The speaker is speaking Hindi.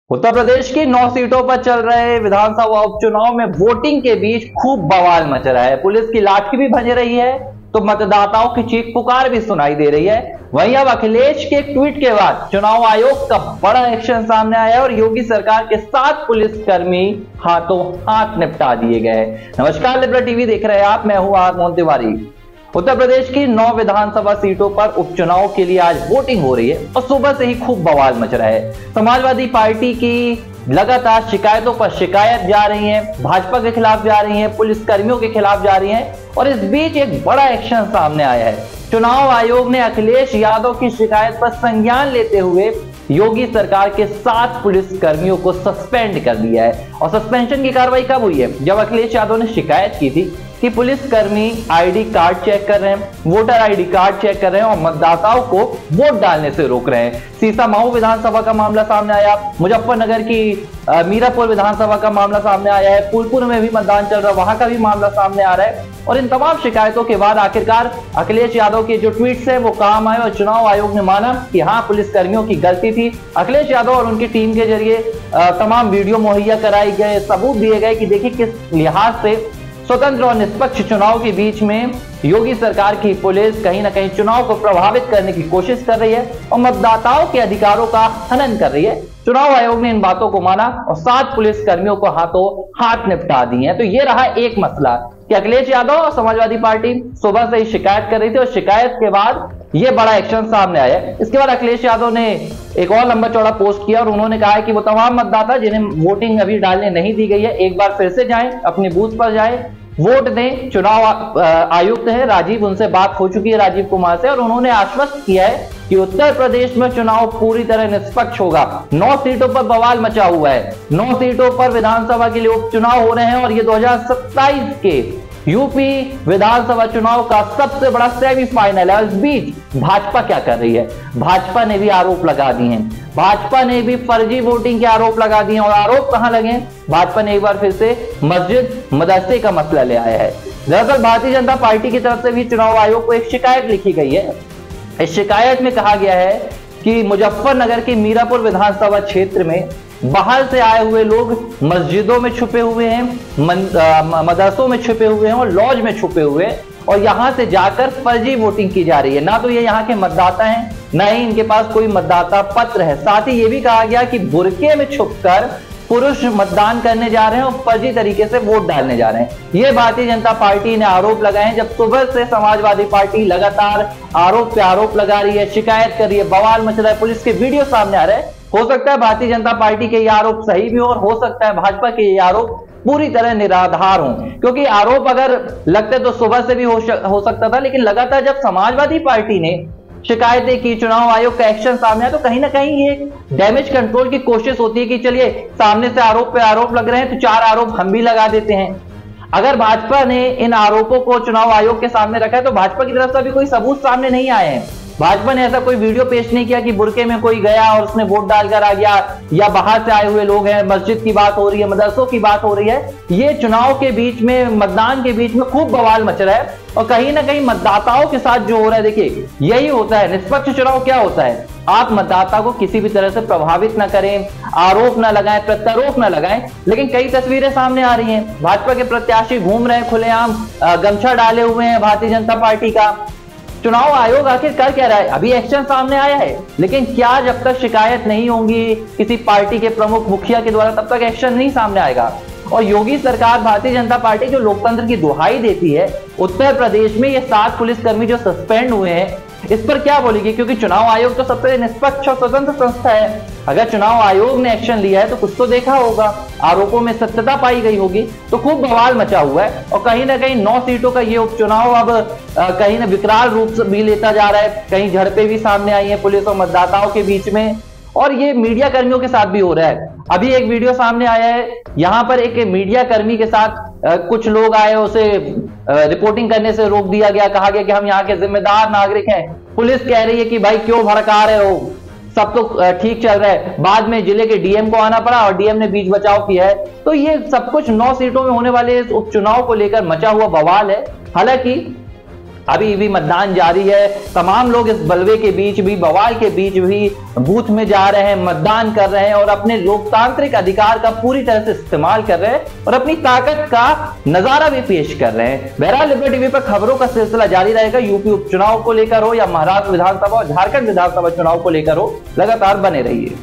उत्तर प्रदेश की 9 सीटों पर चल रहे विधानसभा उपचुनाव में वोटिंग के बीच खूब बवाल मच रहा है। पुलिस की लाठी भी भंज रही है तो मतदाताओं की चीख पुकार भी सुनाई दे रही है। वहीं अब अखिलेश के ट्वीट के बाद चुनाव आयोग का बड़ा एक्शन सामने आया और योगी सरकार के 7 पुलिसकर्मी हाथों हाथ निपटा दिए गए। नमस्कार, लिबरल टीवी देख रहे हैं आप, मैं हूं आर मोहन तिवारी। उत्तर प्रदेश की 9 विधानसभा सीटों पर उपचुनाव के लिए आज वोटिंग हो रही है और सुबह से ही खूब बवाल मच रहा है। समाजवादी पार्टी की लगातार शिकायतों पर शिकायत जा रही है, भाजपा के खिलाफ जा रही है, पुलिसकर्मियों के खिलाफ जा रही है और इस बीच एक बड़ा एक्शन सामने आया है। चुनाव आयोग ने अखिलेश यादव की शिकायत पर संज्ञान लेते हुए योगी सरकार के 7 पुलिसकर्मियों को सस्पेंड कर दिया है। और सस्पेंशन की कार्रवाई कब हुई है? जब अखिलेश यादव ने शिकायत की थी कि पुलिसकर्मी आईडी कार्ड चेक कर रहे हैं, वोटर आईडी कार्ड चेक कर रहे हैं और मतदाताओं को वोट डालने से रोक रहे हैं। सीसामऊ विधानसभा का मामला सामने आया, मुजफ्फरनगर की मीरापुर विधानसभा का मामला सामने आया है, फूलपुर में भी मतदान चल रहा है, वहां का भी मामला सामने आ रहा है। और इन तमाम शिकायतों के बाद आखिरकार अखिलेश यादव के जो ट्वीट्स हैं वो काम आए और चुनाव आयोग ने माना कि हाँ, पुलिसकर्मियों की गलती थी। अखिलेश यादव और उनकी टीम के जरिए तमाम वीडियो मुहैया कराई गए, सबूत दिए गए कि देखिए किस लिहाज से स्वतंत्र और निष्पक्ष चुनाव के बीच में योगी सरकार की पुलिस कहीं ना कहीं चुनाव को प्रभावित करने की कोशिश कर रही है और मतदाताओं के अधिकारों का हनन कर रही है। चुनाव आयोग ने इन बातों को माना और 7 पुलिसकर्मियों को हाथों हाथ निपटा दिए हैं। तो ये रहा एक मसला कि अखिलेश यादव और समाजवादी पार्टी सुबह से ही शिकायत कर रही थी और शिकायत के बाद ये बड़ा एक्शन सामने आया। इसके बाद अखिलेश यादव ने एक और लंबा चौड़ा पोस्ट किया और उन्होंने कहा है कि वो तमाम मतदाता जिन्हें वोटिंग अभी डालने नहीं दी गई है, एक बार फिर से जाएं, अपने बूथ पर जाएं, वोट दें। चुनाव आयुक्त है राजीव, उनसे बात हो चुकी है राजीव कुमार से और उन्होंने आश्वस्त किया है कि उत्तर प्रदेश में चुनाव पूरी तरह निष्पक्ष होगा। 9 सीटों पर बवाल मचा हुआ है, 9 सीटों पर विधानसभा के लिए उपचुनाव हो रहे हैं और ये 2027 के यूपी विधानसभा चुनाव का सबसे बड़ा सेमीफाइनल है। इस बीच भाजपा क्या कर रही है? भाजपा ने भी आरोप लगा दिए हैं, भाजपा ने भी फर्जी वोटिंग के आरोप लगा दिए और आरोप कहां लगे? भाजपा ने एक बार फिर से मस्जिद मदरसे का मसला ले आया है। दरअसल भारतीय जनता पार्टी की तरफ से भी चुनाव आयोग को एक शिकायत लिखी गई है। इस शिकायत में कहा गया है कि मुजफ्फरनगर के मीरापुर विधानसभा क्षेत्र में बाहर से आए हुए लोग मस्जिदों में छुपे हुए हैं, मदरसों में छुपे हुए हैं और लॉज में छुपे हुए हैं और यहां से जाकर फर्जी वोटिंग की जा रही है। ना तो ये यहाँ के मतदाता हैं, ना ही इनके पास कोई मतदाता पत्र है। साथ ही ये भी कहा गया कि बुरके में छुपकर पुरुष मतदान करने जा रहे हैं और फर्जी तरीके से वोट डालने जा रहे हैं। ये भारतीय जनता पार्टी ने आरोप लगाए हैं। जब सुबह से समाजवादी पार्टी लगातार आरोप पे आरोप लगा रही है, शिकायत कर रही है, बवाल मच रहा है, पुलिस के वीडियो सामने आ रहे हैं। हो सकता है भारतीय जनता पार्टी के ये आरोप सही भी हो और हो सकता है भाजपा के ये आरोप पूरी तरह निराधार हों, क्योंकि आरोप अगर लगते तो सुबह से भी हो सकता था। लेकिन लगातार जब समाजवादी पार्टी ने शिकायतें की, चुनाव आयोग का एक्शन सामने आया, तो कहीं ना कहीं ये डैमेज कंट्रोल की कोशिश होती है कि चलिए सामने से आरोप पे आरोप लग रहे हैं तो 4 आरोप हम भी लगा देते हैं। अगर भाजपा ने इन आरोपों को चुनाव आयोग के सामने रखा है तो भाजपा की तरफ से अभी कोई सबूत सामने नहीं आए हैं। भाजपा ने ऐसा कोई वीडियो पेश नहीं किया कि बुरके में कोई गया और उसने वोट डालकर आ गया, या बाहर से आए हुए लोग हैं, मस्जिद की बात हो रही है, मदरसों की बात हो रही है। ये चुनाव के बीच में, मतदान के बीच में खूब बवाल मच रहा है और कहीं ना कहीं मतदाताओं के साथ जो हो रहा है, देखिए यही होता है निष्पक्ष चुनाव। क्या होता है? आप मतदाता को किसी भी तरह से प्रभावित ना करें, आरोप ना लगाएं, प्रत्यारोप ना लगाएं। लेकिन कई तस्वीरें सामने आ रही हैं, भाजपा के प्रत्याशी घूम रहे हैं खुलेआम, गमछा डाले हुए हैं भारतीय जनता पार्टी का। चुनाव आयोग आखिर कर क्या रहा है? अभी एक्शन सामने आया है, लेकिन क्या जब तक शिकायत नहीं होंगी किसी पार्टी के प्रमुख मुखिया के द्वारा तब तक एक्शन नहीं सामने आएगा। और योगी सरकार, भारतीय जनता पार्टी जो लोकतंत्र की दुहाई देती है, उत्तर प्रदेश में ये 7 पुलिसकर्मी जो सस्पेंड हुए हैं इस पर क्या बोलेगी? क्योंकि चुनाव आयोग तो सबसे निष्पक्ष और स्वतंत्र संस्था है। अगर चुनाव आयोग ने एक्शन लिया है तो कुछ तो देखा होगा, आरोपों में सत्यता पाई गई होगी। तो खूब बवाल मचा हुआ है और कहीं ना कहीं 9 सीटों का ये उपचुनाव अब कहीं ना विकराल रूप से भी लेता जा रहा है। कहीं झड़पें भी सामने आई है पुलिस और मतदाताओं के बीच में, और ये मीडिया कर्मियों के साथ भी हो रहा है। अभी एक वीडियो सामने आया है, यहां पर एक मीडिया कर्मी के साथ कुछ लोग आए, उसे रिपोर्टिंग करने से रोक दिया गया, कहा गया कि हम यहाँ के जिम्मेदार नागरिक हैं। पुलिस कह रही है कि भाई क्यों भड़का रहे हो, सब तो ठीक चल रहा है। बाद में जिले के डीएम को आना पड़ा और डीएम ने बीच बचाव किया है। तो ये सब कुछ 9 सीटों में होने वाले इस उपचुनाव को लेकर मचा हुआ बवाल है। हालांकि अभी भी मतदान जारी है। तमाम लोग इस बलवे के बीच भी, बवाल के बीच भी बूथ में जा रहे हैं, मतदान कर रहे हैं और अपने लोकतांत्रिक अधिकार का पूरी तरह से इस्तेमाल कर रहे हैं और अपनी ताकत का नजारा भी पेश कर रहे हैं। बहरहाल लिबर्टी टीवी पर खबरों का सिलसिला जारी रहेगा। यूपी उपचुनाव को लेकर हो या महाराष्ट्र विधानसभा और झारखंड विधानसभा चुनाव को लेकर हो, लगातार बने रहिए।